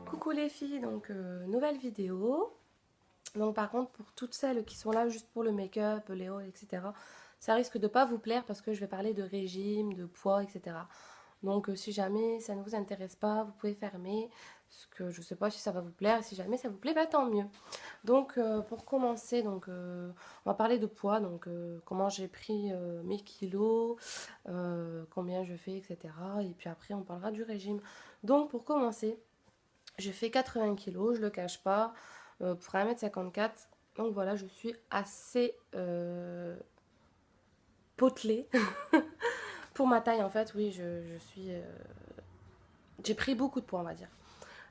Coucou les filles, donc nouvelle vidéo. Donc par contre pour toutes celles qui sont là juste pour le make-up, les hauls, etc. Ça risque de pas vous plaire parce que je vais parler de régime, de poids, etc. Donc si jamais ça ne vous intéresse pas, vous pouvez fermer. Parce que je sais pas si ça va vous plaire. Si jamais ça vous plaît, bah tant mieux. Donc pour commencer, on va parler de poids. Donc comment j'ai pris mes kilos, combien je fais, etc. Et puis après on parlera du régime. Donc pour commencer. Je fais 80 kilos, je le cache pas, pour 1,54 m. Donc voilà, je suis assez potelée. Pour ma taille, en fait, oui, je suis. J'ai pris beaucoup de poids, on va dire.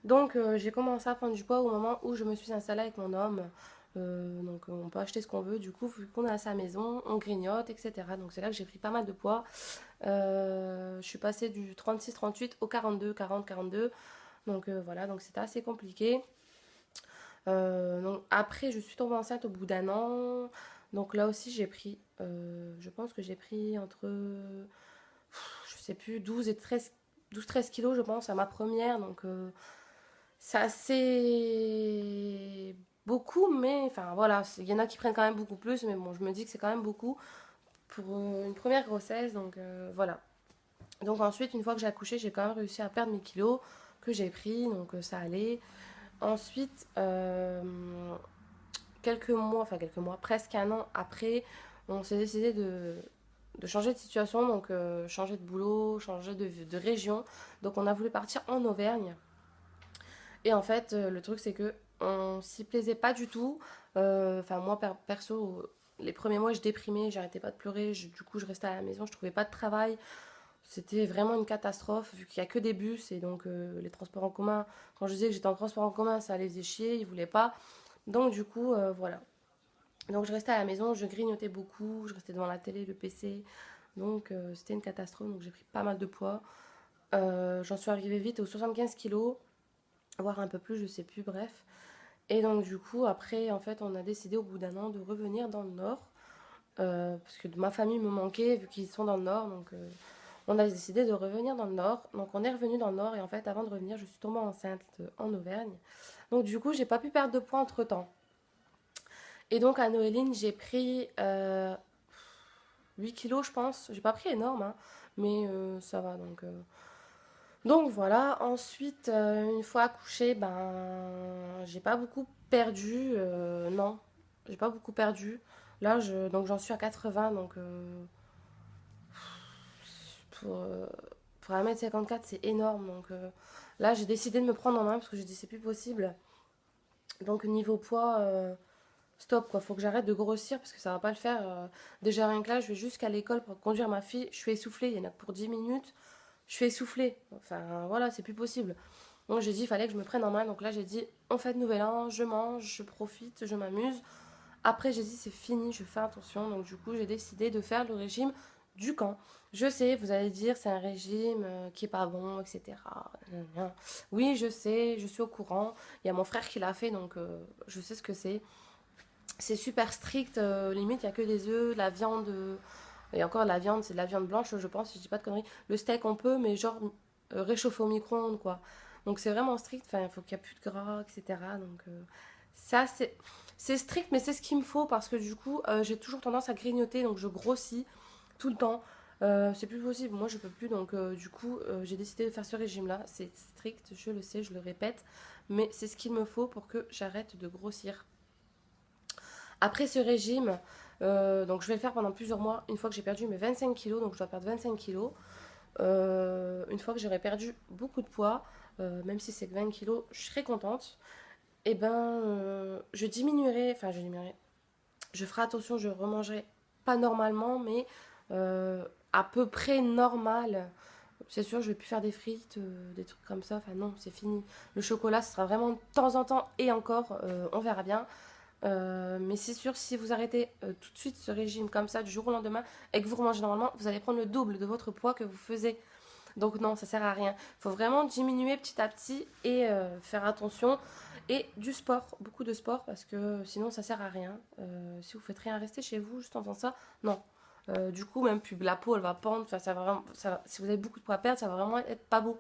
Donc j'ai commencé à prendre du poids au moment où je me suis installée avec mon homme. On peut acheter ce qu'on veut, du coup, vu qu'on est à sa maison, on grignote, etc. Donc c'est là que j'ai pris pas mal de poids. Je suis passée du 36-38 au 42-40-42. Donc voilà, donc c'était assez compliqué. Donc après, je suis tombée enceinte au bout d'un an. Donc là aussi, j'ai pris, je pense que j'ai pris entre, je sais plus, 12-13 kilos, je pense, à ma première. Donc c'est assez beaucoup, mais enfin voilà, il y en a qui prennent quand même beaucoup plus, mais bon, je me dis que c'est quand même beaucoup pour une première grossesse. Donc voilà. Donc ensuite, une fois que j'ai accouché, j'ai quand même réussi à perdre mes kilos que j'ai pris, donc ça allait. Ensuite, quelques mois, presque un an après, on s'est décidé de changer de situation, donc changer de boulot, changer de région. Donc on a voulu partir en Auvergne. Et en fait, le truc c'est que on s'y plaisait pas du tout. Enfin moi perso, les premiers mois je déprimais, j'arrêtais pas de pleurer. Du coup je restais à la maison, je trouvais pas de travail. C'était vraiment une catastrophe vu qu'il y a que des bus et donc les transports en commun. Quand je disais que j'étais en transport en commun, ça les faisait chier, ils voulaient pas. Donc du coup, voilà. Donc je restais à la maison, je grignotais beaucoup, je restais devant la télé, le PC. Donc c'était une catastrophe, donc j'ai pris pas mal de poids. J'en suis arrivée vite aux 75 kilos, voire un peu plus, je sais plus, bref. Et donc du coup, après, en fait, on a décidé au bout d'un an de revenir dans le nord. Parce que ma famille me manquait vu qu'ils sont dans le nord. Donc on a décidé de revenir dans le nord. Donc on est revenu dans le nord et en fait, avant de revenir, je suis tombée enceinte en Auvergne. Donc du coup, j'ai pas pu perdre de poids entre temps. Et donc à Noéline, j'ai pris 8 kilos, je pense. J'ai pas pris énorme, hein, mais ça va. Donc voilà. Ensuite, une fois accouchée, ben, j'ai pas beaucoup perdu. Non, j'ai pas beaucoup perdu. Là, donc j'en suis à 80. Donc pour, euh, pour 1,54 m, c'est énorme. Donc là, j'ai décidé de me prendre en main parce que j'ai dit c'est plus possible. Donc niveau poids, stop quoi, faut que j'arrête de grossir parce que ça va pas le faire. Déjà rien que là, je vais jusqu'à l'école pour conduire ma fille, je suis essoufflée, il y en a que pour 10 minutes, je suis essoufflée. Enfin voilà, c'est plus possible. Donc j'ai dit, il fallait que je me prenne en main. Donc là, j'ai dit, on fait de nouvel an, je mange, je profite, je m'amuse. Après, j'ai dit, c'est fini, je fais attention. Donc du coup, j'ai décidé de faire le régime du camp. Je sais, vous allez dire, c'est un régime qui est pas bon, etc. Oui, je sais, je suis au courant. Il y a mon frère qui l'a fait, donc je sais ce que c'est. C'est super strict, limite il y a que des œufs, de la viande, et encore la viande c'est de la viande blanche je pense, si je dis pas de conneries. Le steak on peut mais genre réchauffer au micro-ondes quoi. Donc c'est vraiment strict, enfin il faut qu'il n'y ait plus de gras, etc. Donc ça c'est strict mais c'est ce qu'il me faut parce que du coup j'ai toujours tendance à grignoter donc je grossis tout le temps. C'est plus possible, moi je peux plus donc du coup j'ai décidé de faire ce régime là. C'est strict, je le sais, je le répète, mais c'est ce qu'il me faut pour que j'arrête de grossir. Après ce régime, donc je vais le faire pendant plusieurs mois. Une fois que j'ai perdu mes 25 kilos, donc je dois perdre 25 kilos. Une fois que j'aurai perdu beaucoup de poids, même si c'est que 20 kilos, je serai contente. Et ben, je diminuerai, enfin je diminuerai. Je ferai attention, je remangerai pas normalement, mais à peu près normal. C'est sûr, je vais plus faire des frites, des trucs comme ça. Enfin non, c'est fini. Le chocolat, ce sera vraiment de temps en temps et encore, on verra bien. Mais c'est sûr, si vous arrêtez tout de suite ce régime comme ça du jour au lendemain et que vous remangez normalement, vous allez prendre le double de votre poids que vous faisiez. Donc non, ça sert à rien. Il faut vraiment diminuer petit à petit et faire attention. Et du sport, beaucoup de sport parce que sinon ça sert à rien. Si vous faites rien, rester chez vous juste en faisant ça, non. Du coup, même plus la peau elle va pendre. Enfin, ça va vraiment, si vous avez beaucoup de poids à perdre, ça va vraiment être pas beau.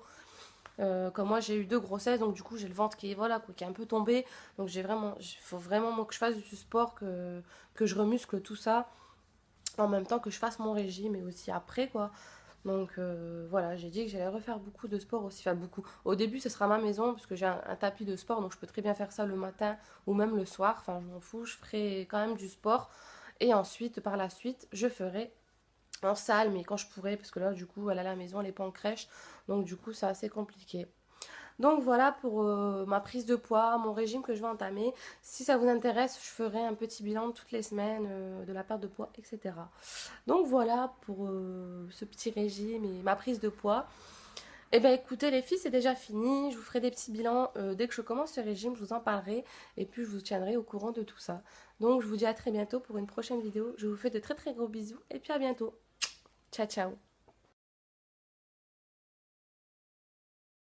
Comme moi j'ai eu 2 grossesses, donc du coup j'ai le ventre qui est, voilà, quoi, qui est un peu tombé. Donc j'ai vraiment, il faut vraiment moi, que je fasse du sport, que je remuscle tout ça, en même temps que je fasse mon régime et aussi après quoi. Donc voilà, j'ai dit que j'allais refaire beaucoup de sport aussi, enfin beaucoup. Au début, ce sera à ma maison parce que j'ai un tapis de sport, donc je peux très bien faire ça le matin ou même le soir. Enfin, je m'en fous, je ferai quand même du sport. Et ensuite, par la suite, je ferai en salle, mais quand je pourrai, parce que là, du coup, elle est à la maison, elle n'est pas en crèche. Donc du coup, c'est assez compliqué. Donc voilà pour ma prise de poids, mon régime que je vais entamer. Si ça vous intéresse, je ferai un petit bilan toutes les semaines de la perte de poids, etc. Donc voilà pour ce petit régime et ma prise de poids. Eh bien écoutez les filles, c'est déjà fini. Je vous ferai des petits bilans dès que je commence ce régime, je vous en parlerai et puis je vous tiendrai au courant de tout ça. Donc je vous dis à très bientôt pour une prochaine vidéo. Je vous fais de très très gros bisous et puis à bientôt. Ciao ciao.